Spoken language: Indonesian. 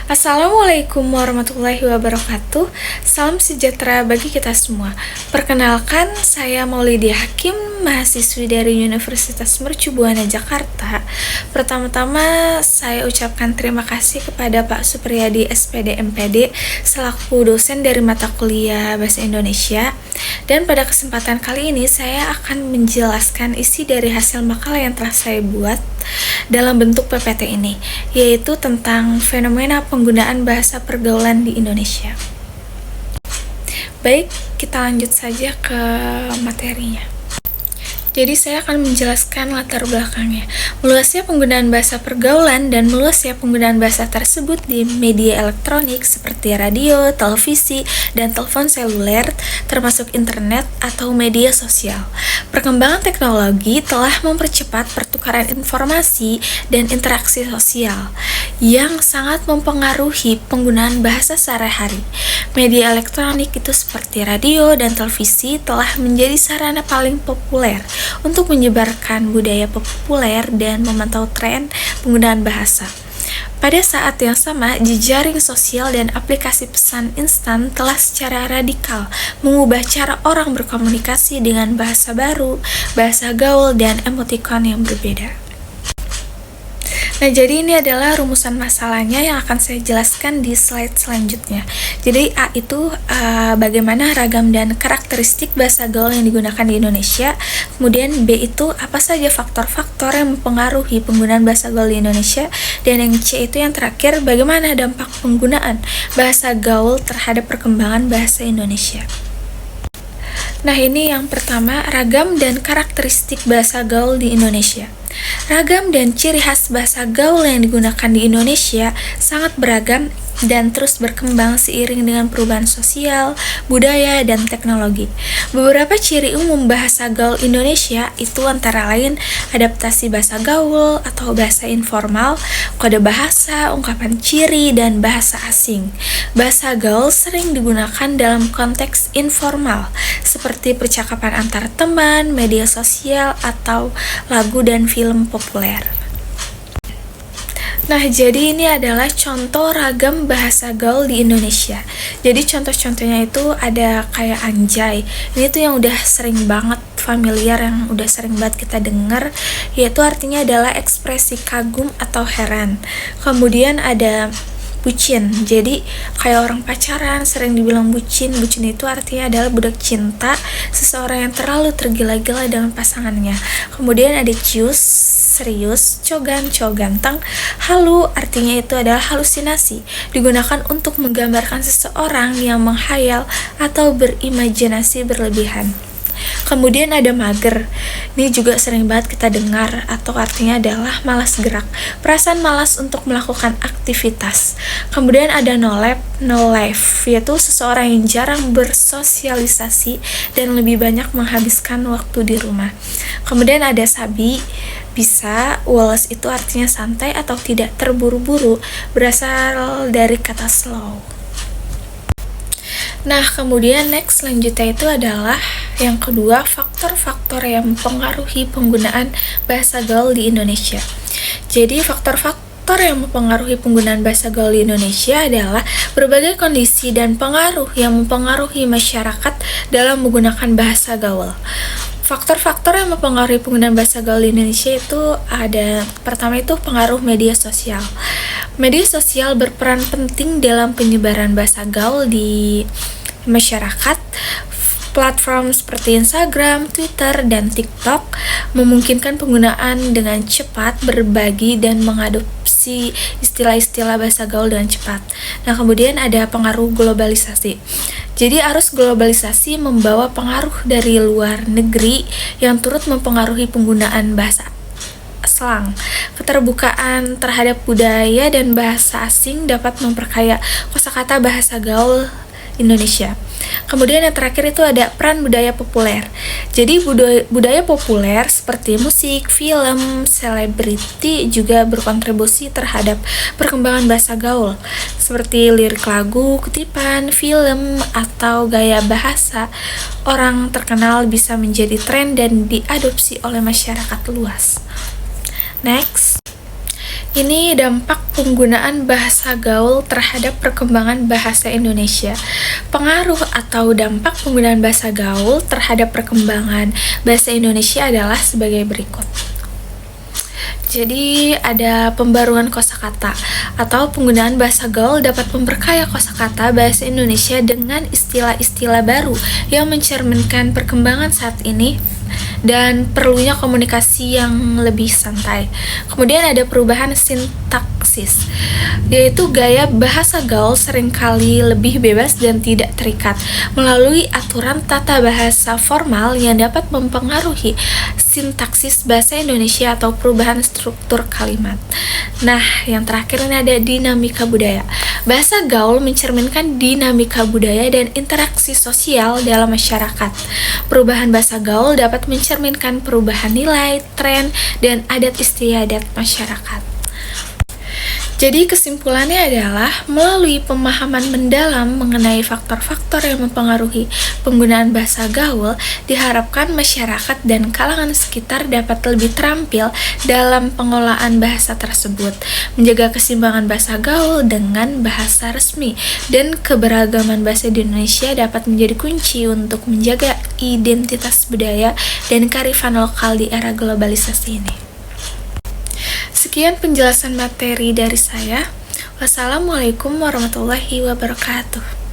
Assalamualaikum warahmatullahi wabarakatuh. Salam sejahtera bagi kita semua. Perkenalkan, saya Maulidia Hakim, mahasiswi dari Universitas Mercu Buana Jakarta. Pertama-tama saya ucapkan terima kasih kepada Pak Supriyadi SPD MPD selaku dosen dari mata kuliah Bahasa Indonesia. Dan pada kesempatan kali ini saya akan menjelaskan isi dari hasil makalah yang telah saya buat dalam bentuk PPT ini, yaitu tentang fenomena penggunaan bahasa pergaulan di Indonesia. Baik, kita lanjut saja ke materinya. Jadi saya akan menjelaskan latar belakangnya. Meluasnya penggunaan bahasa pergaulan dan meluasnya penggunaan bahasa tersebut di media elektronik seperti radio, televisi, dan telepon seluler, termasuk internet atau media sosial. Perkembangan teknologi telah mempercepat pertukaran informasi dan interaksi sosial yang sangat mempengaruhi penggunaan bahasa sehari-hari. Media elektronik itu seperti radio dan televisi telah menjadi sarana paling populer untuk menyebarkan budaya populer dan memantau tren penggunaan bahasa. Pada saat yang sama, jejaring sosial dan aplikasi pesan instan telah secara radikal mengubah cara orang berkomunikasi dengan bahasa baru, bahasa gaul, dan emotikon yang berbeda. Nah, jadi ini adalah rumusan masalahnya yang akan saya jelaskan di slide selanjutnya. Jadi A itu bagaimana ragam dan karakteristik bahasa gaul yang digunakan di Indonesia. Kemudian B itu apa saja faktor-faktor yang mempengaruhi penggunaan bahasa gaul di Indonesia. Dan yang C itu yang terakhir, bagaimana dampak penggunaan bahasa gaul terhadap perkembangan bahasa Indonesia. Nah, ini yang pertama, ragam dan karakteristik bahasa gaul di Indonesia. Ragam dan ciri khas bahasa gaul yang digunakan di Indonesia sangat beragam dan terus berkembang seiring dengan perubahan sosial, budaya, dan teknologi. Beberapa ciri umum bahasa gaul Indonesia itu antara lain adaptasi bahasa gaul atau bahasa informal, kode bahasa, ungkapan ciri, dan bahasa asing. Bahasa gaul sering digunakan dalam konteks informal, seperti percakapan antar teman, media sosial, atau lagu dan film populer. Nah, jadi ini adalah contoh ragam bahasa gaul di Indonesia. Jadi contoh-contohnya itu ada kayak anjay. Ini tuh yang udah sering banget familiar, yang udah sering banget kita dengar, yaitu artinya adalah ekspresi kagum atau heran. Kemudian ada bucin, jadi kayak orang pacaran sering dibilang bucin. Bucin itu artinya adalah budak cinta, seseorang yang terlalu tergila-gila dengan pasangannya. Kemudian ada cius, serius, cogan, cowok ganteng. Halu artinya itu adalah halusinasi, digunakan untuk menggambarkan seseorang yang menghayal atau berimajinasi berlebihan. Kemudian ada mager, ini juga sering banget kita dengar, atau artinya adalah malas gerak, perasaan malas untuk melakukan aktivitas. Kemudian ada no life, yaitu seseorang yang jarang bersosialisasi dan lebih banyak menghabiskan waktu di rumah. Kemudian ada sabi, bisa, woles itu artinya santai atau tidak terburu-buru, berasal dari kata slow. Nah, kemudian next selanjutnya itu adalah yang kedua, faktor-faktor yang mempengaruhi penggunaan bahasa gaul di Indonesia. Jadi faktor-faktor yang mempengaruhi penggunaan bahasa gaul di Indonesia adalah berbagai kondisi dan pengaruh yang mempengaruhi masyarakat dalam menggunakan bahasa gaul. Faktor-faktor yang mempengaruhi penggunaan bahasa gaul di Indonesia itu ada, pertama itu pengaruh media sosial. Media sosial berperan penting dalam penyebaran bahasa gaul di masyarakat. Platform seperti Instagram, Twitter, dan TikTok memungkinkan penggunaan dengan cepat, berbagi, dan mengadopsi istilah-istilah bahasa gaul dengan cepat. Nah, kemudian ada pengaruh globalisasi. Jadi arus globalisasi membawa pengaruh dari luar negeri yang turut mempengaruhi penggunaan bahasa slang. Keterbukaan terhadap budaya dan bahasa asing dapat memperkaya kosakata bahasa gaul Indonesia. Kemudian yang terakhir itu ada peran budaya populer. Jadi budaya populer seperti musik, film, selebriti juga berkontribusi terhadap perkembangan bahasa gaul, seperti lirik lagu, kutipan, film, atau gaya bahasa orang terkenal bisa menjadi tren dan diadopsi oleh masyarakat luas. Next. Ini dampak penggunaan bahasa gaul terhadap perkembangan bahasa Indonesia. Pengaruh atau dampak penggunaan bahasa gaul terhadap perkembangan bahasa Indonesia adalah sebagai berikut. Jadi ada pembaruan kosakata atau penggunaan bahasa gaul dapat memperkaya kosakata bahasa Indonesia dengan istilah-istilah baru yang mencerminkan perkembangan saat ini dan perlunya komunikasi yang lebih santai. Kemudian ada perubahan sintaksis, yaitu gaya bahasa gaul seringkali lebih bebas dan tidak terikat melalui aturan tata bahasa formal yang dapat mempengaruhi sintaksis bahasa Indonesia atau perubahan struktur kalimat. Nah, yang terakhir ini ada dinamika budaya. Bahasa gaul mencerminkan dinamika budaya dan interaksi sosial dalam masyarakat. Perubahan bahasa gaul dapat mencerminkan perubahan nilai, tren, dan adat istiadat masyarakat. Jadi kesimpulannya adalah melalui pemahaman mendalam mengenai faktor-faktor yang mempengaruhi penggunaan bahasa gaul, diharapkan masyarakat dan kalangan sekitar dapat lebih terampil dalam pengolahan bahasa tersebut, menjaga keseimbangan bahasa gaul dengan bahasa resmi, dan keberagaman bahasa di Indonesia dapat menjadi kunci untuk menjaga identitas budaya dan kearifan lokal di era globalisasi ini. Sekian penjelasan materi dari saya. Wassalamualaikum warahmatullahi wabarakatuh.